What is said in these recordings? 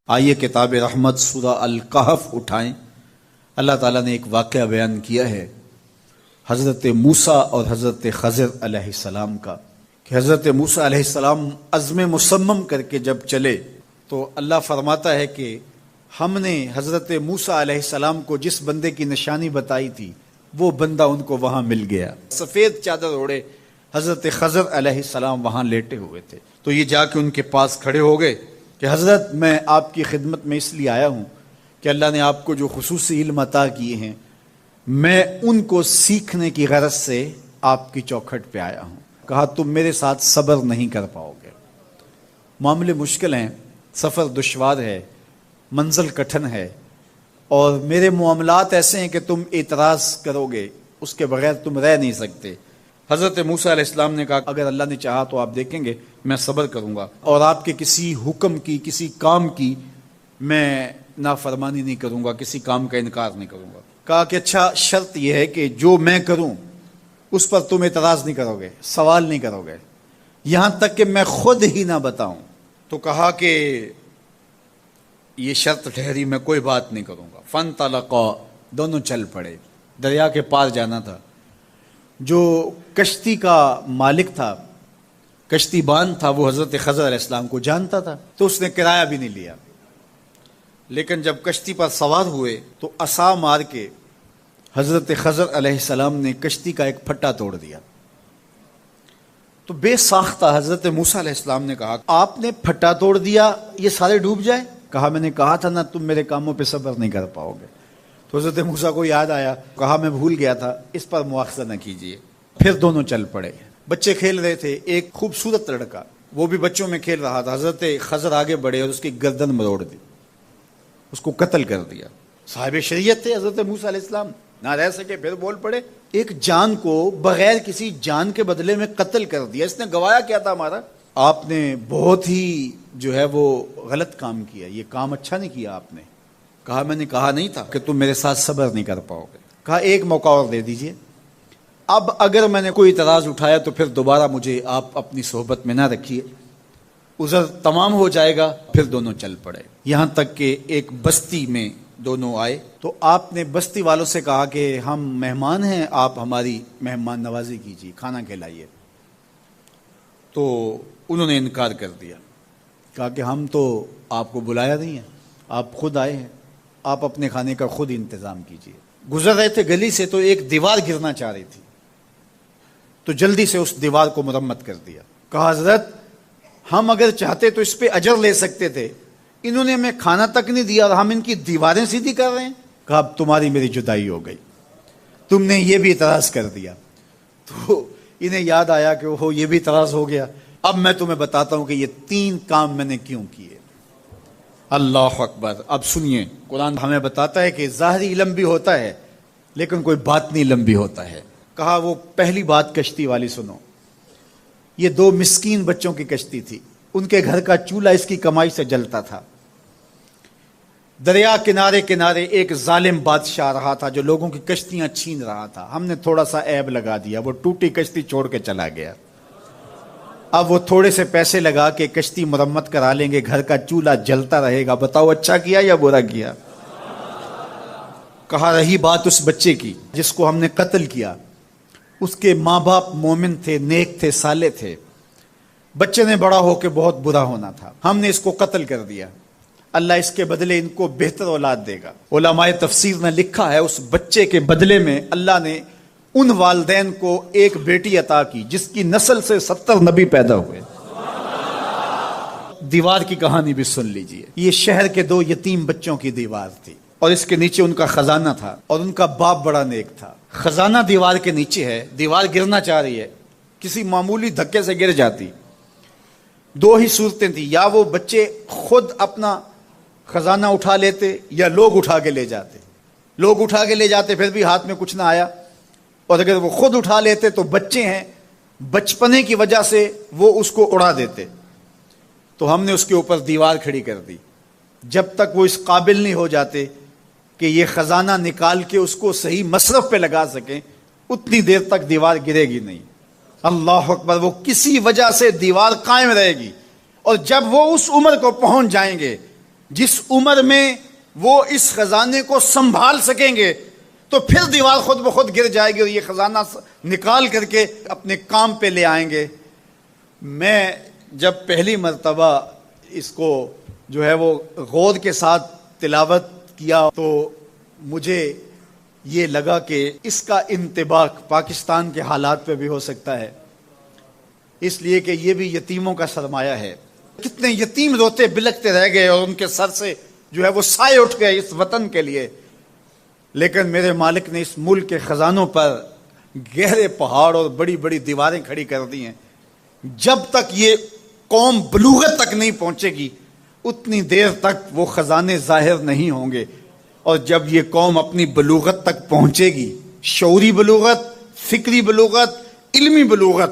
آئیے کتاب رحمت سورہ الکہف اٹھائیں۔ اللہ تعالیٰ نے ایک واقعہ بیان کیا ہے حضرت موسیٰ اور حضرت خضر علیہ السلام کا، کہ حضرت موسیٰ علیہ السلام عزم مصمم کر کے جب چلے تو اللہ فرماتا ہے کہ ہم نے حضرت موسیٰ علیہ السلام کو جس بندے کی نشانی بتائی تھی وہ بندہ ان کو وہاں مل گیا۔ سفید چادر اوڑے حضرت خضر علیہ السلام وہاں لیٹے ہوئے تھے، تو یہ جا کے ان کے پاس کھڑے ہو گئے کہ حضرت میں آپ کی خدمت میں اس لیے آیا ہوں کہ اللہ نے آپ کو جو خصوصی علم عطا کیے ہیں میں ان کو سیکھنے کی غرض سے آپ کی چوکھٹ پہ آیا ہوں۔ کہا تم میرے ساتھ صبر نہیں کر پاؤ گے، معاملے مشکل ہیں، سفر دشوار ہے، منزل کٹھن ہے، اور میرے معاملات ایسے ہیں کہ تم اعتراض کرو گے، اس کے بغیر تم رہ نہیں سکتے۔ حضرت موسیٰ علیہ السلام نے کہا اگر اللہ نے چاہا تو آپ دیکھیں گے میں صبر کروں گا، اور آپ کے کسی حکم کی کسی کام کی میں نافرمانی نہیں کروں گا، کسی کام کا انکار نہیں کروں گا۔ کہا کہ اچھا شرط یہ ہے کہ جو میں کروں اس پر تم اعتراض نہیں کرو گے، سوال نہیں کرو گے، یہاں تک کہ میں خود ہی نہ بتاؤں۔ تو کہا کہ یہ شرط ٹھہری، میں کوئی بات نہیں کروں گا۔ فانطلقا، دونوں چل پڑے، دریا کے پار جانا تھا۔ جو کشتی کا مالک تھا، کشتی بان تھا، وہ حضرت خضر علیہ السلام کو جانتا تھا، تو اس نے کرایہ بھی نہیں لیا، لیکن جب کشتی پر سوار ہوئے تو عصا مار کے حضرت خضر علیہ السلام نے کشتی کا ایک پھٹا توڑ دیا۔ تو بے ساختہ حضرت موسیٰ علیہ السلام نے کہا آپ نے پھٹا توڑ دیا، یہ سارے ڈوب جائے؟ کہا میں نے کہا تھا نا تم میرے کاموں پہ صبر نہیں کر پاؤ گے۔ تو حضرت موسیٰ کو یاد آیا، کہا میں بھول گیا تھا، اس پر مواخذہ نہ کیجیے۔ پھر دونوں چل پڑے، بچے کھیل رہے تھے، ایک خوبصورت لڑکا وہ بھی بچوں میں کھیل رہا تھا، حضرت خضر آگے بڑھے اور اس کی گردن مروڑ دی، اس کو قتل کر دیا۔ صاحب شریعت تھے حضرت موسیٰ علیہ السلام، نہ رہ سکے، پھر بول پڑے ایک جان کو بغیر کسی جان کے بدلے میں قتل کر دیا، اس نے گوایا کیا تھا ہمارا؟ آپ نے بہت ہی جو ہے وہ غلط کام کیا، یہ کام اچھا نہیں کیا آپ نے۔ کہا میں نے کہا نہیں تھا کہ تم میرے ساتھ صبر نہیں کر پاؤ گے۔ کہا ایک موقع اور دے دیجئے، اب اگر میں نے کوئی اعتراض اٹھایا تو پھر دوبارہ مجھے آپ اپنی صحبت میں نہ رکھیے، عذر تمام ہو جائے گا۔ پھر دونوں چل پڑے، یہاں تک کہ ایک بستی میں دونوں آئے تو آپ نے بستی والوں سے کہا کہ ہم مہمان ہیں، آپ ہماری مہمان نوازی کیجیے، کھانا کھلائیے۔ تو انہوں نے انکار کر دیا، کہا کہ ہم تو آپ کو بلایا نہیں ہے، آپ خود آئے ہیں، آپ اپنے کھانے کا خود انتظام کیجیے۔ گزر رہے تھے گلی سے تو ایک دیوار گرنا چاہ رہی تھی، تو جلدی سے اس دیوار کو مرمت کر دیا۔ کہا حضرت ہم اگر چاہتے تو اس پہ اجر لے سکتے تھے، انہوں نے ہمیں کھانا تک نہیں دیا اور ہم ان کی دیواریں سیدھی کر رہے ہیں۔ کہا اب تمہاری میری جدائی ہو گئی، تم نے یہ بھی اعتراض کر دیا۔ تو انہیں یاد آیا کہ وہ یہ بھی اعتراض ہو گیا، اب میں تمہیں بتاتا ہوں کہ یہ 3 کام میں نے کیوں کیے۔ اللہ اکبر۔ اب سنیے، قرآن ہمیں بتاتا ہے کہ ظاہری علم بھی ہوتا ہے لیکن کوئی باطنی علم بھی ہوتا ہے۔ کہا وہ پہلی بات کشتی والی سنو، یہ 2 مسکین بچوں کی کشتی تھی، ان کے گھر کا چولہا اس کی کمائی سے جلتا تھا۔ دریا کنارے کنارے ایک ظالم بادشاہ رہا تھا جو لوگوں کی کشتیاں چھین رہا تھا، ہم نے تھوڑا سا عیب لگا دیا، وہ ٹوٹی کشتی چھوڑ کے چلا گیا۔ اب وہ تھوڑے سے پیسے لگا کے کشتی مرمت کرا لیں گے، گھر کا چولہا جلتا رہے گا، بتاؤ اچھا کیا یا برا کیا؟ کہا رہی بات اس بچے کی جس کو ہم نے قتل کیا، اس کے ماں باپ مومن تھے، نیک تھے، صالح تھے، بچے نے بڑا ہو کے بہت برا ہونا تھا، ہم نے اس کو قتل کر دیا، اللہ اس کے بدلے ان کو بہتر اولاد دے گا۔ علماء تفسیر نے لکھا ہے اس بچے کے بدلے میں اللہ نے ان والدین کو ایک بیٹی عطا کی جس کی نسل سے 70 نبی پیدا ہوئے۔ دیوار کی کہانی بھی سن لیجئے، یہ شہر کے 2 یتیم بچوں کی دیوار تھی اور اس کے نیچے ان کا خزانہ تھا اور ان کا باپ بڑا نیک تھا۔ خزانہ دیوار کے نیچے ہے، دیوار گرنا چاہ رہی ہے، کسی معمولی دھکے سے گر جاتی۔ 2 ہی صورتیں تھیں، یا وہ بچے خود اپنا خزانہ اٹھا لیتے یا لوگ اٹھا کے لے جاتے۔ لوگ اٹھا کے لے جاتے پھر بھی ہاتھ میں کچھ نہ آیا، اور اگر وہ خود اٹھا لیتے تو بچے ہیں، بچپنے کی وجہ سے وہ اس کو اڑا دیتے۔ تو ہم نے اس کے اوپر دیوار کھڑی کر دی، جب تک وہ اس قابل نہیں ہو جاتے کہ یہ خزانہ نکال کے اس کو صحیح مصرف پہ لگا سکیں، اتنی دیر تک دیوار گرے گی نہیں۔ اللہ اکبر۔ وہ کسی وجہ سے دیوار قائم رہے گی، اور جب وہ اس عمر کو پہنچ جائیں گے جس عمر میں وہ اس خزانے کو سنبھال سکیں گے تو پھر دیوار خود بخود گر جائے گی اور یہ خزانہ نکال کر کے اپنے کام پہ لے آئیں گے۔ میں جب پہلی مرتبہ اس کو جو ہے وہ غور کے ساتھ تلاوت کیا تو مجھے یہ لگا کہ اس کا انطباق پاکستان کے حالات پہ بھی ہو سکتا ہے، اس لیے کہ یہ بھی یتیموں کا سرمایہ ہے۔ کتنے یتیم روتے بلکتے رہ گئے اور ان کے سر سے جو ہے وہ سائے اٹھ گئے اس وطن کے لیے، لیکن میرے مالک نے اس ملک کے خزانوں پر گہرے پہاڑ اور بڑی بڑی دیواریں کھڑی کر دی ہیں۔ جب تک یہ قوم بلوغت تک نہیں پہنچے گی اتنی دیر تک وہ خزانے ظاہر نہیں ہوں گے، اور جب یہ قوم اپنی بلوغت تک پہنچے گی، شعوری بلوغت، فکری بلوغت، علمی بلوغت،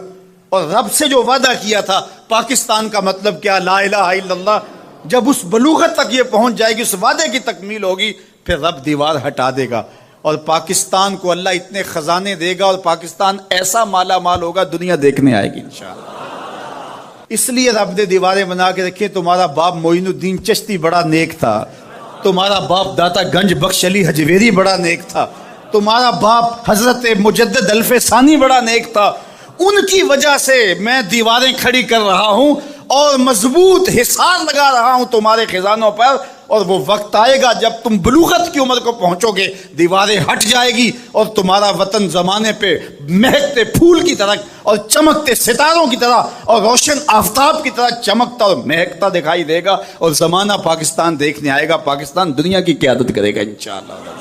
اور رب سے جو وعدہ کیا تھا پاکستان کا مطلب کیا، لا الہ الا اللہ، جب اس بلوغت تک یہ پہنچ جائے گی، اس وعدے کی تکمیل ہوگی، پھر رب دیوار ہٹا دے گا اور پاکستان کو اللہ اتنے خزانے دے گا اور پاکستان ایسا مالا مال ہوگا دنیا دیکھنے آئے گی انشاءاللہ۔ اس لیے رب نے دیواریں بنا کے رکھے۔ تمہارا باپ معین الدین چشتی بڑا نیک تھا، تمہارا باپ داتا گنج بخش علی حجویری بڑا نیک تھا، تمہارا باپ حضرت مجدد الف ثانی بڑا نیک تھا، ان کی وجہ سے میں دیواریں کھڑی کر رہا ہوں اور مضبوط حصار لگا رہا ہوں تمہارے خزانوں پر، اور وہ وقت آئے گا جب تم بلوغت کی عمر کو پہنچو گے، دیواریں ہٹ جائے گی اور تمہارا وطن زمانے پہ مہکتے پھول کی طرح اور چمکتے ستاروں کی طرح اور روشن آفتاب کی طرح چمکتا اور مہکتا دکھائی دے گا، اور زمانہ پاکستان دیکھنے آئے گا، پاکستان دنیا کی قیادت کرے گا انشاءاللہ۔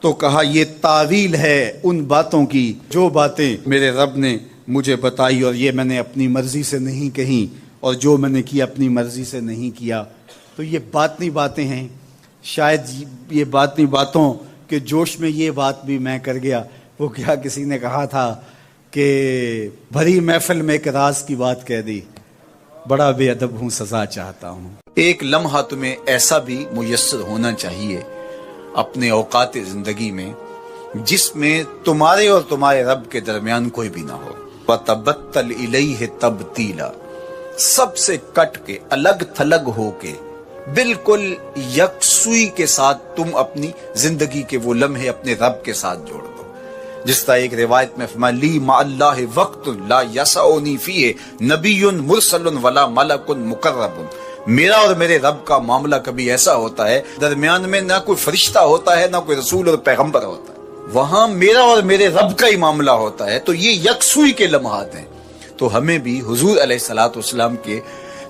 تو کہا یہ تعویل ہے ان باتوں کی جو باتیں میرے رب نے مجھے بتائی، اور یہ میں نے اپنی مرضی سے نہیں کہی، اور جو میں نے کیا اپنی مرضی سے نہیں کیا۔ تو یہ باطنی باتیں ہیں، شاید یہ باطنی باتوں کے جوش میں یہ بات بھی میں کر گیا۔ وہ کیا کسی نے کہا تھا کہ بھری محفل میں ایک راز کی بات کہہ دی، بڑا بے ادب ہوں سزا چاہتا ہوں۔ ایک لمحہ تمہیں ایسا بھی میسر ہونا چاہیے اپنے اوقات زندگی میں جس میں تمہارے اور تمہارے رب کے درمیان کوئی بھی نہ ہو۔ وَتَبَتَّلْ إِلَيْهِ تَبْتِيلًا، سب سے کٹ کے الگ تھلگ ہو کے بالکل یکسوئی کے ساتھ تم اپنی زندگی کے وہ لمحے اپنے رب کے ساتھ جوڑ دو۔ جس طرح ایک روایت میں فرمایا لی مع اللہ وقت لا یسعنی فیہ نبی مرسل ولا ملک مقرب، میرا اور میرے رب کا معاملہ کبھی ایسا ہوتا ہے درمیان میں نہ کوئی فرشتہ ہوتا ہے نہ کوئی رسول اور پیغمبر ہوتا ہے، وہاں میرا اور میرے رب کا ہی معاملہ ہوتا ہے۔ تو یہ یکسوئی کے لمحات ہیں، تو ہمیں بھی حضور علیہ الصلوۃ والسلام کے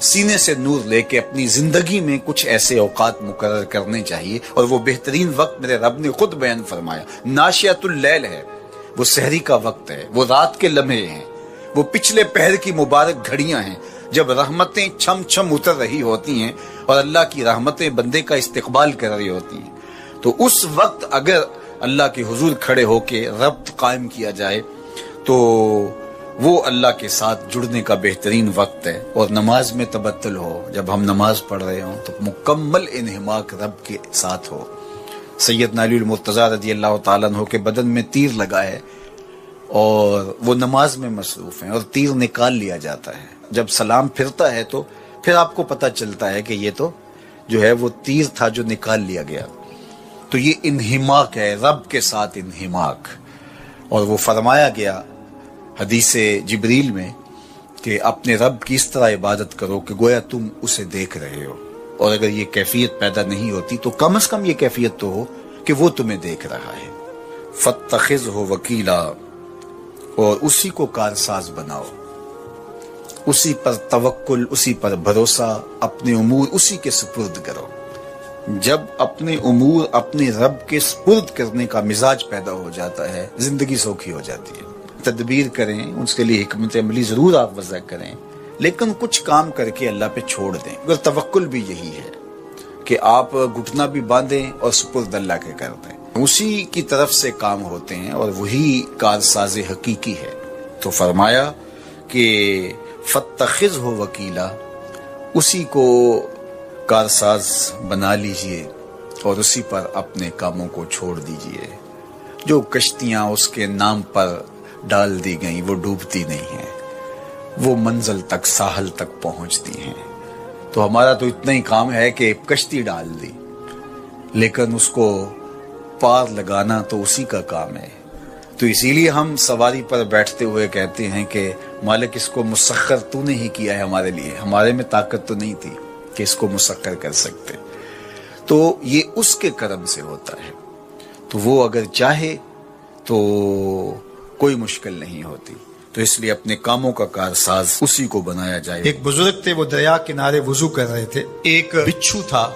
سینے سے نور لے کے اپنی زندگی میں کچھ ایسے اوقات مقرر کرنے چاہیے، اور وہ بہترین وقت میرے رب نے خود بیان فرمایا ناشیۃ اللیل ہے، وہ سحری کا وقت ہے، وہ رات کے لمحے ہیں، وہ پچھلے پہر کی مبارک گھڑیاں ہیں جب رحمتیں چھم چھم اتر رہی ہوتی ہیں اور اللہ کی رحمتیں بندے کا استقبال کر رہی ہوتی ہیں۔ تو اس وقت اگر اللہ کے حضور کھڑے ہو کے ربط قائم کیا جائے تو وہ اللہ کے ساتھ جڑنے کا بہترین وقت ہے۔ اور نماز میں تبتل ہو، جب ہم نماز پڑھ رہے ہوں تو مکمل انہماک رب کے ساتھ ہو۔ سیدنا علی المرتضیٰ رضی اللہ تعالیٰ عنہ کے بدن میں تیر لگا ہے اور وہ نماز میں مصروف ہیں اور تیر نکال لیا جاتا ہے، جب سلام پھرتا ہے تو پھر آپ کو پتہ چلتا ہے کہ یہ تو جو ہے وہ تیر تھا جو نکال لیا گیا۔ تو یہ انہماک ہے، رب کے ساتھ انہماک۔ اور وہ فرمایا گیا حدیث جبریل میں کہ اپنے رب کی اس طرح عبادت کرو کہ گویا تم اسے دیکھ رہے ہو، اور اگر یہ کیفیت پیدا نہیں ہوتی تو کم از کم یہ کیفیت تو ہو کہ وہ تمہیں دیکھ رہا ہے۔ فاتخذہ وکیلا، اور اسی کو کارساز بناؤ، اسی پر توکل، اسی پر بھروسہ، اپنے امور اسی کے سپرد کرو۔ جب اپنے امور اپنے رب کے سپرد کرنے کا مزاج پیدا ہو جاتا ہے زندگی سوکھی ہو جاتی ہے۔ تدبیر کریں، اس کے لیے حکمت عملی ضرور آپ وضع کریں، لیکن کچھ کام کر کے اللہ پہ چھوڑ دیں۔ اگر توکل بھی یہی ہے کہ آپ گھٹنا بھی باندھیں اور سپرد اللہ کے کر دیں، اسی کی طرف سے کام ہوتے ہیں اور وہی کارساز حقیقی ہے۔ تو فرمایا کہ فاتخذہ وکیلا، اسی کو کارساز بنا لیجئے اور اسی پر اپنے کاموں کو چھوڑ دیجئے۔ جو کشتیاں اس کے نام پر ڈال دی گئیں وہ ڈوبتی نہیں ہیں، وہ منزل تک، ساحل تک پہنچتی ہیں۔ تو ہمارا تو اتنا ہی کام ہے کہ کشتی ڈال دی، لیکن اس کو پار لگانا تو اسی کا کام ہے۔ تو اسی لیے ہم سواری پر بیٹھتے ہوئے کہتے ہیں کہ مالک اس کو مسخر تو نے ہی کیا ہے ہمارے لیے، ہمارے میں طاقت تو نہیں تھی کہ اس کو مسخر کر سکتے، تو یہ اس کے کرم سے ہوتا ہے۔ تو وہ اگر چاہے تو کوئی مشکل نہیں ہوتی، تو اس لیے اپنے کاموں کا کارساز اسی کو بنایا جائے۔ ایک بزرگ تھے، وہ دریا کنارے وضو کر رہے تھے، ایک بچھو تھا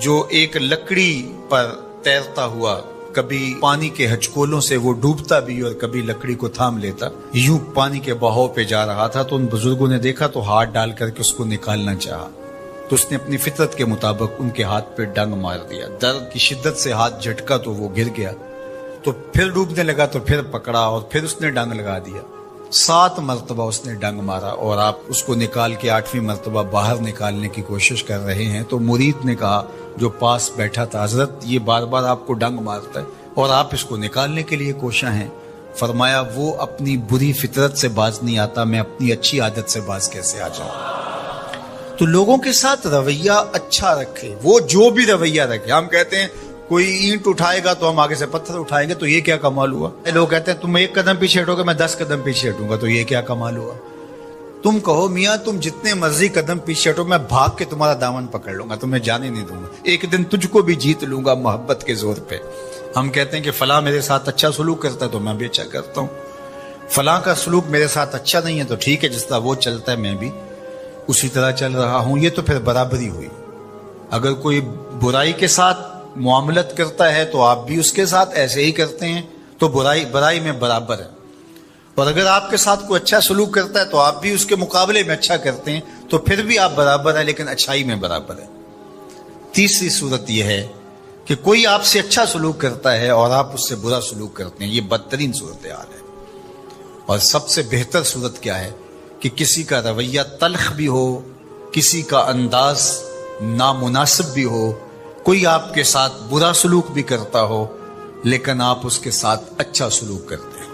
جو ایک لکڑی پر تیرتا ہوا، کبھی پانی کے ہچکولوں سے وہ ڈوبتا بھی اور کبھی لکڑی کو تھام لیتا، یوں پانی کے بہاؤ پہ جا رہا تھا۔ تو ان بزرگوں نے دیکھا تو ہاتھ ڈال کر کے اس کو نکالنا چاہا، تو اس نے اپنی فطرت کے مطابق ان کے ہاتھ پہ ڈنگ مار دیا، درد کی شدت سے ہاتھ جھٹکا تو وہ گر گیا، تو پھر ڈوبنے لگا تو پھر پکڑا اور پھر اس نے ڈنگ لگا دیا، 7 مرتبہ اس نے ڈنگ مارا، اور آپ اس کو نکال کے 8ویں مرتبہ باہر نکالنے کی کوشش کر رہے ہیں۔ تو مرید نے کہا جو پاس بیٹھا تھا، حضرت یہ بار بار آپ کو ڈنگ مارتا ہے اور آپ اس کو نکالنے کے لیے کوشاں ہیں۔ فرمایا وہ اپنی بری فطرت سے باز نہیں آتا، میں اپنی اچھی عادت سے باز کیسے آ جاؤں؟ تو لوگوں کے ساتھ رویہ اچھا رکھے، وہ جو بھی رویہ رکھے۔ ہم کہتے ہیں کوئی اینٹ اٹھائے گا تو ہم آگے سے پتھر اٹھائیں گے، تو یہ کیا کمال ہوا؟ لوگ کہتے ہیں تم 1 قدم پیچھے ہٹو گے میں 10 قدم پیچھے ہٹوں گا، تو یہ کیا کمال ہوا؟ تم کہو میاں تم جتنے مرضی قدم پیچھے ہٹو، میں بھاگ کے تمہارا دامن پکڑ لوں گا، تمہیں جانے نہیں دوں گا، ایک دن تجھ کو بھی جیت لوں گا محبت کے زور پہ۔ ہم کہتے ہیں کہ فلاں میرے ساتھ اچھا سلوک کرتا ہے تو میں بھی اچھا کرتا ہوں، فلاں کا سلوک میرے ساتھ اچھا نہیں ہے تو ٹھیک ہے، جس طرح وہ چلتا ہے میں بھی اسی طرح چل رہا ہوں۔ یہ تو پھر برابری ہوئی۔ اگر کوئی برائی کے ساتھ معاملت کرتا ہے تو آپ بھی اس کے ساتھ ایسے ہی کرتے ہیں، تو برائی میں برابر ہے۔ اور اگر آپ کے ساتھ کوئی اچھا سلوک کرتا ہے تو آپ بھی اس کے مقابلے میں اچھا کرتے ہیں، تو پھر بھی آپ برابر ہیں، لیکن اچھائی میں برابر ہے۔ تیسری صورت یہ ہے کہ کوئی آپ سے اچھا سلوک کرتا ہے اور آپ اس سے برا سلوک کرتے ہیں، یہ بدترین صورتحال ہے۔ اور سب سے بہتر صورت کیا ہے کہ کسی کا رویہ تلخ بھی ہو، کسی کا انداز نامناسب بھی ہو، کوئی آپ کے ساتھ برا سلوک بھی کرتا ہو لیکن آپ اس کے ساتھ اچھا سلوک کرتے ہیں۔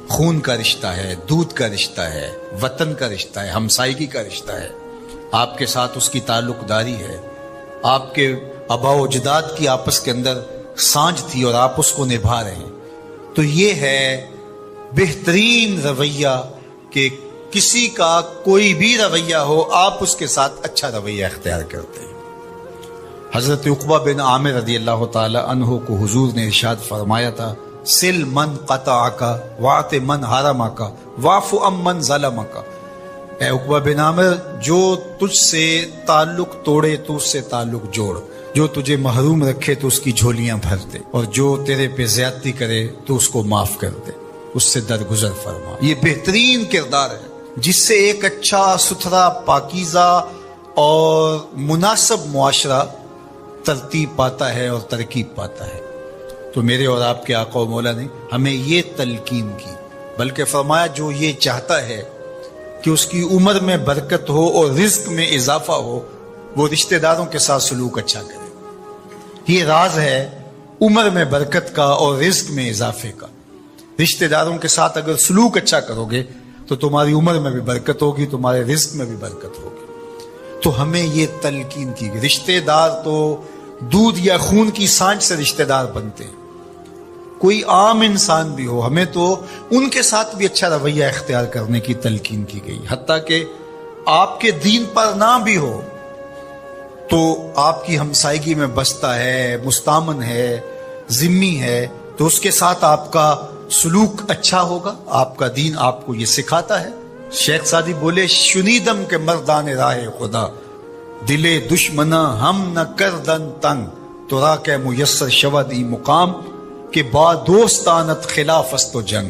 خون کا رشتہ ہے، دودھ کا رشتہ ہے، وطن کا رشتہ ہے، ہمسائیگی کا رشتہ ہے، آپ کے ساتھ اس کی تعلق داری ہے، آپ کے آبا و اجداد کی آپس کے اندر سانجھ تھی اور آپ اس کو نبھا رہے ہیں، تو یہ ہے بہترین رویہ کہ کسی کا کوئی بھی رویہ ہو آپ اس کے ساتھ اچھا رویہ اختیار کرتے ہیں۔ حضرت عقبہ بن عامر رضی اللہ تعالی عنہ کو حضور نے ارشاد فرمایا تھا، سل من قطعک واعط من حرمک واعف عن من ظلمک۔ اے عقبہ بن عامر، جو تجھ سے تعلق توڑے تو اس سے تعلق جوڑ، جو تجھے محروم رکھے تو اس کی جھولیاں بھر دے، اور جو تیرے پہ زیادتی کرے تو اس کو معاف کر دے، اس سے درگزر فرما۔ یہ بہترین کردار ہے جس سے ایک اچھا ستھرا پاکیزہ اور مناسب معاشرہ ترتیب پاتا ہے اور ترکیب پاتا ہے۔ تو میرے اور آپ کے آقا و مولا نے ہمیں یہ تلقین کی، بلکہ فرمایا جو یہ چاہتا ہے کہ اس کی عمر میں برکت ہو اور رزق میں اضافہ ہو، وہ رشتہ داروں کے ساتھ سلوک اچھا کرے۔ یہ راز ہے عمر میں برکت کا اور رزق میں اضافے کا۔ رشتہ داروں کے ساتھ اگر سلوک اچھا کرو گے تو تمہاری عمر میں بھی برکت ہوگی، تمہارے رزق میں بھی برکت ہوگی۔ تو ہمیں یہ تلقین کی گئی، رشتہ دار تو دودھ یا خون کی سانجھ سے رشتہ دار بنتے ہیں، کوئی عام انسان بھی ہو، ہمیں تو ان کے ساتھ بھی اچھا رویہ اختیار کرنے کی تلقین کی گئی، حتیٰ کہ آپ کے دین پر نہ بھی ہو تو آپ کی ہمسائیگی میں بستا ہے، مستامن ہے، ذمی ہے، تو اس کے ساتھ آپ کا سلوک اچھا ہوگا۔ آپ کا دین آپ کو یہ سکھاتا ہے۔ شیخ سعدی بولے، شنیدم کے مردان راہ خدا، دلے دشمنا ہم نہ کردن تنگ، تو را کے میسر شود ای مقام کہ با دوستانت خلاف است و جنگ۔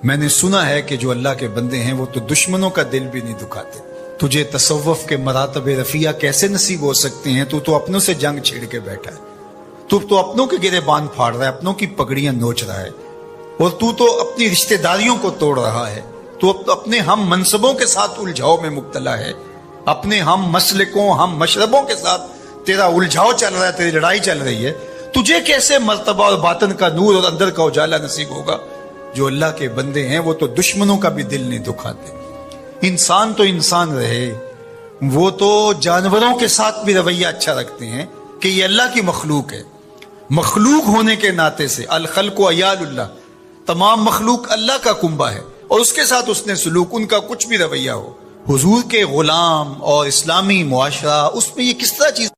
میں نے سنا ہے کہ جو اللہ کے بندے ہیں وہ تو دشمنوں کا دل بھی نہیں دکھاتے۔ تجھے تصوف کے مراتب رفیع کیسے نصیب ہو سکتے ہیں؟ تو اپنوں سے جنگ چھیڑ کے بیٹھا ہے، تو اپنوں کے گرے بان پھاڑ رہا ہے، اپنوں کی پگڑیاں نوچ رہا ہے، اور تو اپنی رشتہ داریوں کو توڑ رہا ہے، تو اپنے ہم منصبوں کے ساتھ الجھاؤ میں مبتلا ہے، اپنے ہم مسلکوں ہم مشربوں کے ساتھ تیرا الجھاؤ چل رہا ہے، تیری لڑائی چل رہی ہے۔ تجھے کیسے مرتبہ اور باطن کا نور اور اندر کا اجالا نصیب ہوگا؟ جو اللہ کے بندے ہیں وہ تو دشمنوں کا بھی دل نہیں دکھاتے۔ انسان تو انسان رہے، وہ تو جانوروں کے ساتھ بھی رویہ اچھا رکھتے ہیں کہ یہ اللہ کی مخلوق ہے. مخلوق ہونے کے ناطے سے الخلق و عیال اللہ، تمام مخلوق اللہ کا کنبہ ہے، اور اس کے ساتھ اس نے سلوک، ان کا کچھ بھی رویہ ہو. حضور کے غلام اور اسلامی معاشرہ، اس میں یہ کس طرح چیز